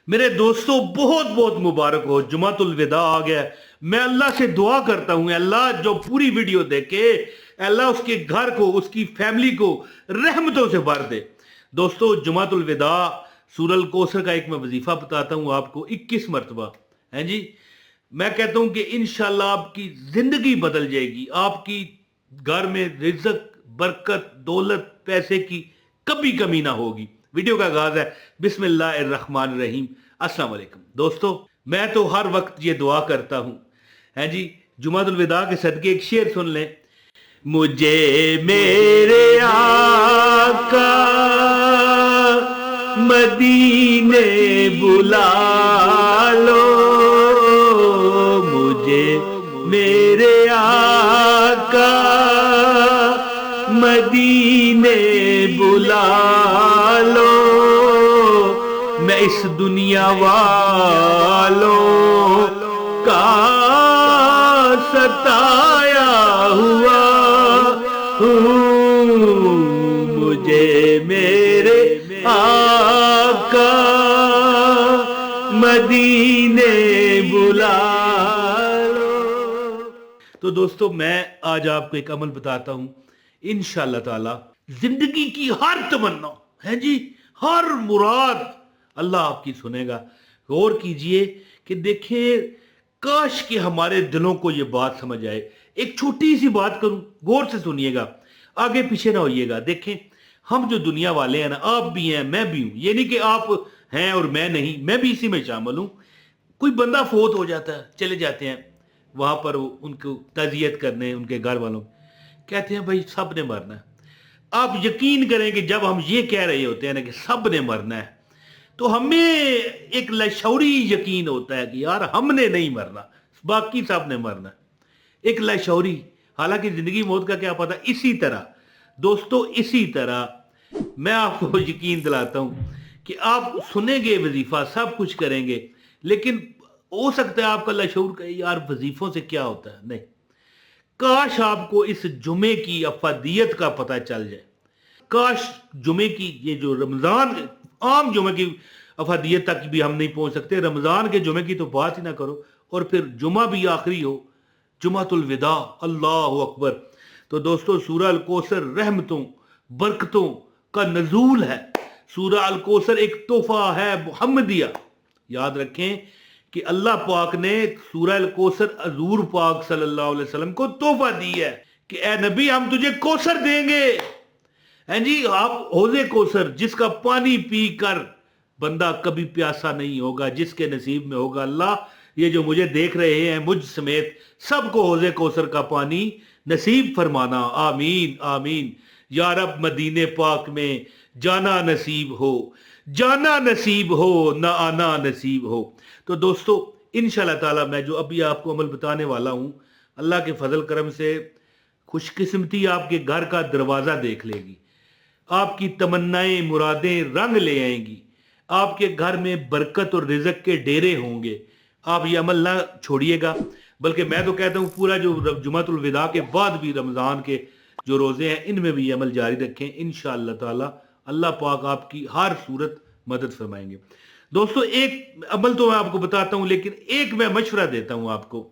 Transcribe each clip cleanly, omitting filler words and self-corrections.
میرے دوستوں بہت بہت مبارک ہو، جمعۃ الوداع آ گیا ہے۔ میں اللہ سے دعا کرتا ہوں اللہ جو پوری ویڈیو دیکھے اللہ اس کے گھر کو، اس کی فیملی کو رحمتوں سے بھر دے۔ دوستوں جمعۃ الوداع سورہ الکوثر کا ایک میں وظیفہ بتاتا ہوں آپ کو 21 مرتبہ ہے جی۔ میں کہتا ہوں کہ انشاءاللہ آپ کی زندگی بدل جائے گی، آپ کی گھر میں رزق، برکت، دولت، پیسے کی کبھی کمی نہ ہوگی۔ ویڈیو کا آغاز ہے بسم اللہ الرحمن الرحیم۔ السلام علیکم دوستو، میں تو ہر وقت یہ دعا کرتا ہوں ہے جی، جمعۃ الوداع کے صدقے ایک شعر سن لیں۔ مجھے میرے آقا مدینے بلا لو، مجھے میرے آقا مدینے بلا لو، میں اس دنیا والوں کا ستایا ہوا ہوں، مجھے میرے آقا مدینے بلا لو۔ تو دوستو میں آج آپ کو ایک عمل بتاتا ہوں، انشاءاللہ تعالی زندگی کی ہر تمنا ہے جی، ہر مراد اللہ آپ کی سنے گا۔ غور کیجئے کہ دیکھیں کاش کہ ہمارے دلوں کو یہ بات سمجھ آئے۔ ایک چھوٹی سی بات کروں، غور سے سنیے گا، آگے پیچھے نہ ہوئیے گا۔ دیکھیں ہم جو دنیا والے ہیں نا، آپ بھی ہیں میں بھی ہوں، یہ نہیں کہ آپ ہیں اور میں نہیں، میں بھی اسی میں شامل ہوں۔ کوئی بندہ فوت ہو جاتا ہے، چلے جاتے ہیں وہاں پر ان کو تعزیت کرنے، ان کے گھر والوں کہتے ہیں بھائی سب نے مرنا ہے۔ آپ یقین کریں کہ جب ہم یہ کہہ رہے ہوتے ہیں نا کہ سب نے مرنا ہے، تو ہمیں ایک لاشعوری یقین ہوتا ہے کہ یار ہم نے نہیں مرنا، باقی سب نے مرنا ہے، ایک لاشعوری۔ حالانکہ زندگی موت کا کیا پتہ۔ اسی طرح دوستو، اسی طرح میں آپ کو یقین دلاتا ہوں کہ آپ سنیں گے وظیفہ، سب کچھ کریں گے، لیکن ہو سکتا ہے آپ کا لاشعور کہ یار وظیفوں سے کیا ہوتا ہے۔ نہیں، کاش آپ کو اس جمعے کی افادیت کا پتہ چل جائے، کاش جمعے کی یہ جو رمضان، عام جمعے کی افادیت تک بھی ہم نہیں پہنچ سکتے، رمضان کے جمعے کی تو بات ہی نہ کرو، اور پھر جمعہ بھی آخری ہو، جمعۃ الوداع، اللہ اکبر۔ تو دوستو سورہ الکوثر رحمتوں، برکتوں کا نزول ہے۔ سورہ الکوثر ایک تحفہ ہے محمدیہ۔ یاد رکھیں کہ اللہ پاک نے سورہ الکوثر حضور پاک صلی اللہ علیہ وسلم کو تحفہ دی ہے کہ اے نبی ہم تجھے کوثر دیں گے، ہیں جی، آپ حوض کوثر جس کا پانی پی کر بندہ کبھی پیاسا نہیں ہوگا، جس کے نصیب میں ہوگا۔ اللہ یہ جو مجھے دیکھ رہے ہیں مجھ سمیت سب کو حوض کوثر کا پانی نصیب فرمانا، آمین آمین یا رب۔ مدینے پاک میں جانا نصیب ہو، جانا نصیب ہو، نہ آنا نصیب ہو۔ تو دوستو انشاءاللہ تعالی میں جو ابھی آپ کو عمل بتانے والا ہوں، اللہ کے فضل کرم سے خوش قسمتی آپ کے گھر کا دروازہ دیکھ لے گی، آپ کی تمنائیں مرادیں رنگ لے آئیں گی، آپ کے گھر میں برکت اور رزق کے ڈیرے ہوں گے۔ آپ یہ عمل نہ چھوڑیے گا، بلکہ میں تو کہتا ہوں پورا جو جمعۃ الوداع کے بعد بھی رمضان کے جو روزے ہیں ان میں بھی یہ عمل جاری رکھیں، انشاءاللہ تعالی اللہ پاک آپ کی ہر صورت مدد فرمائیں گے۔ دوستو ایک عمل تو میں آپ کو بتاتا ہوں، لیکن ایک میں مشورہ دیتا ہوں آپ کو۔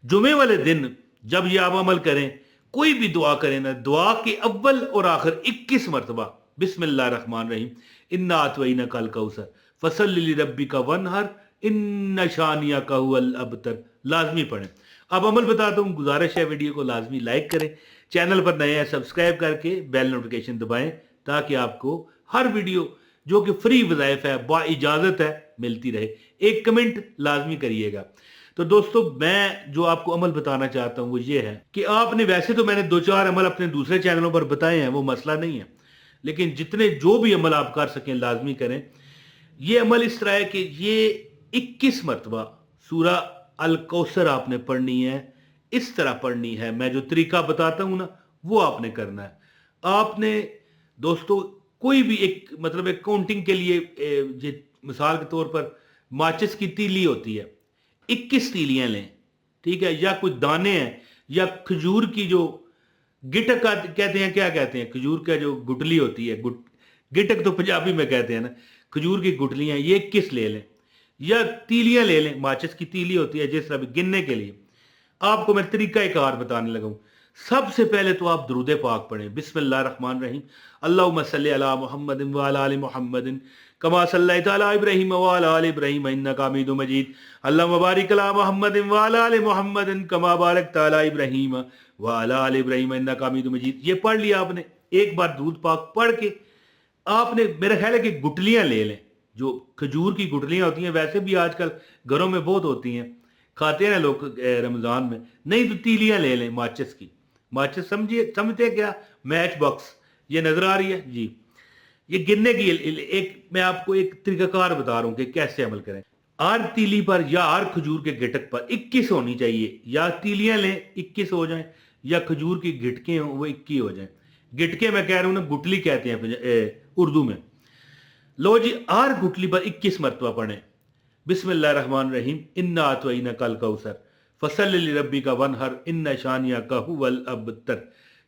جمعے والے دن جب یہ آپ عمل کریں، کوئی بھی دعا کریں نا، دعا کے اول اور آخر 21 مرتبہ بسم اللہ الرحمن الرحیم، انا اعطیناک الکوثر فصلی لربک وانحر ان شانئک ھو الابتر، لازمی پڑھیں۔ اب عمل بتاتا ہوں، گزارش ہے ویڈیو کو لازمی لائک کریں، چینل پر نئے ہیں سبسکرائب کر کے بیل نوٹیفیکیشن دبائیں تاکہ آپ کو ہر ویڈیو جو کہ فری وظائف ہے، با اجازت ہے، ملتی رہے۔ ایک کمنٹ لازمی کریے گا۔ تو دوستو میں جو آپ کو عمل بتانا چاہتا ہوں وہ یہ ہے کہ آپ نے، ویسے تو میں نے 2-4 عمل اپنے دوسرے چینلوں پر بتائے ہیں، وہ مسئلہ نہیں ہے، لیکن جتنے جو بھی عمل آپ کر سکیں لازمی کریں۔ یہ عمل اس طرح ہے کہ یہ 21 مرتبہ سورہ الکوثر آپ نے پڑھنی ہے، اس طرح پڑھنی ہے، میں جو طریقہ بتاتا ہوں نا وہ آپ نے کرنا ہے۔ آپ نے دوستو کوئی بھی ایک مطلب ایک کاؤنٹنگ کے لیے مثال کے طور پر ماچس کی تیلی ہوتی ہے، 21 تیلیاں لیں، ٹھیک ہے، یا کوئی دانے ہیں، یا کھجور کی جو گٹک کہتے ہیں، کیا کہتے ہیں، کھجور کا جو گٹلی ہوتی ہے، گٹک تو پنجابی میں کہتے ہیں نا، کھجور کی گٹلیاں، یہ 21 لے لیں۔ या तीलियां ले लें, माचिस की तीली होती है जिस तरह भी गिनने के लिए। आपको मैं तरीका कार बताने लगा हूं। सबसे पहले तो आप दुरूद पाक पढ़ें, बिस्मिल्लाहिर्रहमानिर्रहीम, अल्लाहुम्मा सल्लि अला मुहम्मदिन व अला आलि मुहम्मदिन कमा सल्लैता अला इब्राहीम व अला आलि इब्राहीम इन्नका हमीदुम मजीद, अल्लाहुम्मा बारिक अला मुहम्मदिन व अला आलि मुहम्मदिन कमा बारकता अला इब्राहीम व अला आलि इब्राहीम इन्नका हमीदुम मजीद। ये पढ़ लिया आपने। एक बार दुरूद पाक पढ़ के आपने, मेरा ख्याल है कि गुटलियां ले लें, जो खजूर की गुटलियां होती हैं, वैसे भी आजकल घरों में बहुत होती हैं, खाते हैं लोग रमज़ान में। नहीं तो तीलियां ले लें माचिस की। माचिस समझते क्या, मैच बॉक्स, ये नजर आ रही है जी। ये गिनने की एक मैं आपको एक तरीकाकार बता रहा हूं कि कैसे अमल करें। हर तीली पर या हर खजूर के गिटक पर 21 होनी चाहिए। या तीलियां लें 21 हो जाएं, या खजूर की गिटकें हों वो 21 हो जाएं। गिटके मैं कह रहा हूं ना, गुटली कहते हैं उर्दू में। लो जी, हर गुटली पर 21 मरतबा पढ़ें, बिस्मिल्लाहिर्रहमानिर्रहीम, इन्ना अतवैना कल कौसर फसल्लि लिरब्बिका वनहर इन्ना शानिअका हुवल अबतर।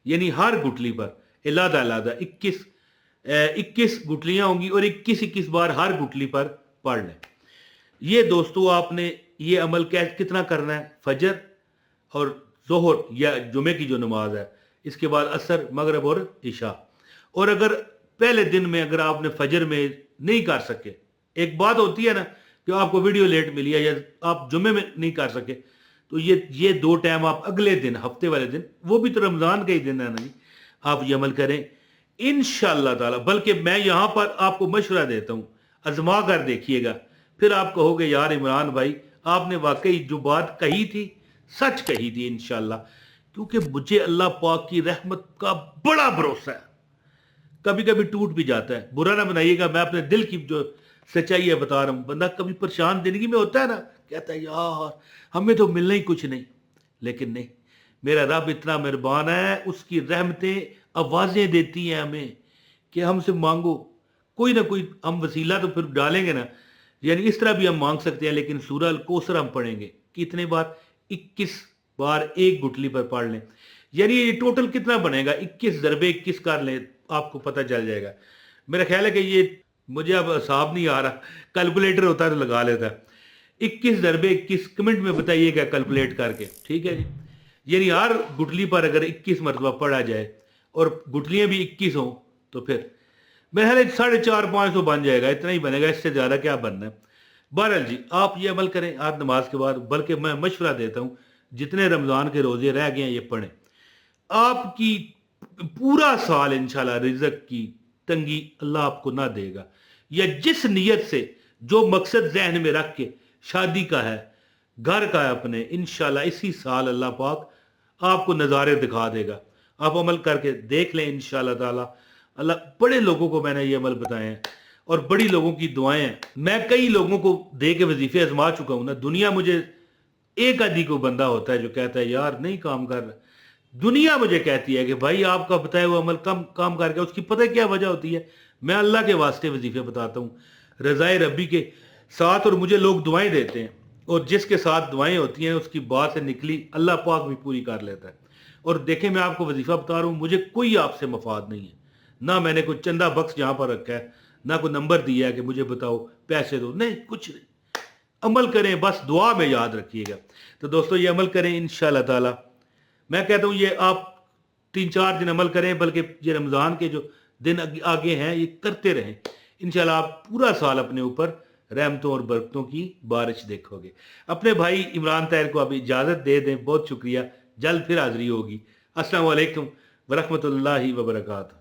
यानी हर गुटली पर अलग अलग 21 गुटलियां होंगी और 21 बार हर गुटली पर पढ़ लें। ये दोस्तों आपने ये अमल कितना करना है, फजर और जोहर या जुमे की जो नमाज है, इसके बाद असर, मगरब और इशा। और अगर पहले दिन में अगर आपने फजर में नहीं कर सके, एक बात होती है ना कि आपको वीडियो लेट मिली है या आप जुमे में नहीं कर सके, तो ये 2 टाइम आप अगले दिन, हफ्ते वाले दिन, वो भी तो रमजान का ही दिन है ना जी, आप ये अमल करें इंशाअल्लाह ताला। बल्कि मैं यहां पर आपको मशवरा देता हूं, आजमा कर देखिएगा, फिर आप कहोगे यार इमरान भाई आपने वाकई जो बात कही थी सच कही थी इंशाअल्लाह। क्योंकि मुझे अल्लाह पाक की रहमत का बड़ा भरोसा है। कभी कभी टूट भी जाता है, बुरा ना बनाइएगा, मैं अपने दिल की जो सच्चाई है बता रहा हूं। बंदा कभी परेशान जिंदगी में होता है ना, कहता है यार हमें तो मिलना ही कुछ नहीं, लेकिन नहीं, मेरा रब इतना मेहरबान है, उसकी रहमतें आवाजें देती हैं हमें कि हमसे मांगो, कोई ना कोई हम वसीला तो फिर डालेंगे ना। यानी इस तरह भी हम मांग सकते हैं, लेकिन सूरह अल कौसर हम पढ़ेंगे कितने बार, 21 बार एक गुटली पर पढ़ लें। यानी ये टोटल कितना बनेगा, 21 ज़रबे 21 कर लें, आपको पता चल जाएगा। मेरा ख्याल है कि ये मुझे अब हिसाब नहीं आ रहा, कैलकुलेटर होता है तो लगा लेता। 21 ज़रबे 21 कमेंट में बताइएगा कैलकुलेट करके, ठीक है जी। यानी हर गुटली पर अगर 21 मरतबा पढ़ा जाए और गुटलियां भी 21 हों, तो फिर मेरे ख्याल 450-500 बन जाएगा, इतना ही बनेगा, इससे ज़्यादा क्या बनना है। बहरहाल जी, आप ये अमल करें आज नमाज के बाद। बल्कि मैं मशवरा देता हूँ, जितने रमज़ान के रोज़े रह गए हैं ये पढ़ें, आपकी पूरा साल इंशाल्लाह रिज़्क़ की तंगी अल्लाह आपको ना देगा। या जिस नीयत से, जो मकसद जहन में रख के, शादी का है, घर का है अपने, इंशाल्लाह इसी साल अल्लाह पाक आपको नज़ारे दिखा देगा। आप अमल करके देख लें इंशाल्लाह ताला। अल्लाह, बड़े लोगों को मैंने ये अमल बताए हैं और बड़ी लोगों की दुआएं हैं। मैं कई लोगों को दे के वजीफे आजमा चुका हूं ना। दुनिया मुझे, एक आदि को बंदा होता है जो कहता है यार नहीं काम कर रहा, दुनिया मुझे कहती है कि भाई आपका बताया वो अमल कम काम करके, उसकी पता है क्या वजह होती है। मैं अल्लाह के वास्ते वजीफे बताता हूँ रज़ाए रब्बी के साथ, और मुझे लोग दुआएं देते हैं, और जिसके साथ दुआएं होती हैं उसकी बात से निकली अल्लाह पाक भी पूरी कर लेता है। और देखें, मैं आपको वजीफा बता रहा हूँ, मुझे कोई आपसे मफाद नहीं है, ना मैंने कोई चंदा बख्श यहाँ पर रखा है, ना कोई नंबर दिया है कि मुझे बताओ पैसे दो, नहीं, कुछ नहीं। अमल करें, बस दुआ में याद रखिएगा। तो दोस्तों ये अमल करें इंशाअल्लाह ताला। मैं कहता हूँ ये आप 3-4 दिन अमल करें, बल्कि ये रमज़ान के जो दिन आगे हैं ये करते रहें। इंशाल्लाह आप पूरा साल अपने ऊपर रहमतों और बरकतों की बारिश देखोगे। अपने भाई इमरान ताहिर को अभी इजाज़त दे दें, बहुत शुक्रिया। जल्द फिर हाज़िरी होगी। अस्सलामु अलैकुम वरहमतुल्लाहि वबरकातुहू।